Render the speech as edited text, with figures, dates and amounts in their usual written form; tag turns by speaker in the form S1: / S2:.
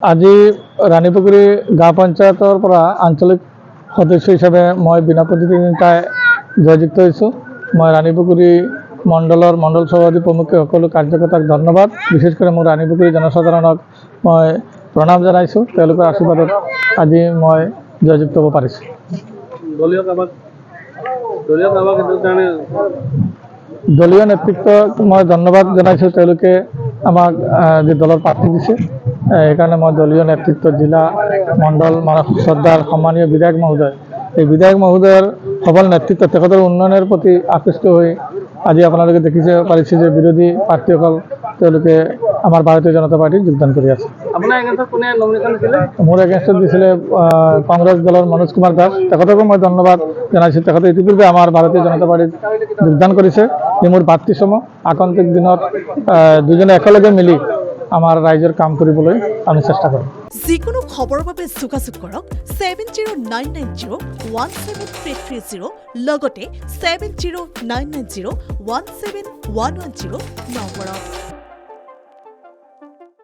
S1: আজি ৰাণীপুখুৰী গাঁও পঞ্চায়তৰ পৰা আঞ্চলিক সদস্য হিচাপে মই বিনা প্ৰতিদ্বন্দ্বিতায় জয়যুক্ত হৈছোঁ। মই ৰাণীপুখুৰী মণ্ডল সভাপতি প্ৰমুখ্যে সকলো কাৰ্যকৰ্তাক ধন্যবাদ। বিশেষ কৰি মোৰ ৰাণীপুখুৰী জনসাধাৰণক মই প্ৰণাম জনাইছোঁ। তেওঁলোকৰ আশীৰ্বাদত আজি মই জয়যুক্ত হ'ব পাৰিছোঁ। দলীয় নেতৃত্বক মই ধন্যবাদ জনাইছোঁ। তেওঁলোকে আমাক যি দলৰ প্ৰাৰ্থী দিছে, সেইকাৰণে মই দলীয় নেতৃত্ব জিলা মণ্ডল শ্ৰদ্ধাৰ সন্মানীয় বিধায়ক মহোদয়, এই বিধায়ক মহোদয়ৰ সবল নেতৃত্ব, তেখেতৰ উন্নয়নৰ প্ৰতি আকৃষ্ট হৈ আজি আপোনালোকে দেখিছে পাৰিছে যে বিৰোধী প্ৰাৰ্থীসকল তেওঁলোকে আমাৰ ভাৰতীয় জনতা পাৰ্টিত যোগদান কৰি আছে। মোৰ এগেইনষ্টত দিছিলে কংগ্ৰেছ দলৰ মনোজ কুমাৰ দাস, তেখেতকো মই ধন্যবাদ জনাইছোঁ। তেখেতে ইতিপূৰ্বে আমাৰ ভাৰতীয় জনতা পাৰ্টিত যোগদান কৰিছে। ই মোৰ ভাতৃসম। আগন্তুক দিনত দুজনে একেলগে মিলি আমাৰ ৰাইজৰ কাম কৰিবলৈ আমি চেষ্টা কৰিম।
S2: যিকোনো খবৰৰ বাবে যোগাযোগ কৰক 7099017330 লগতে 7099017110 নম্বৰত।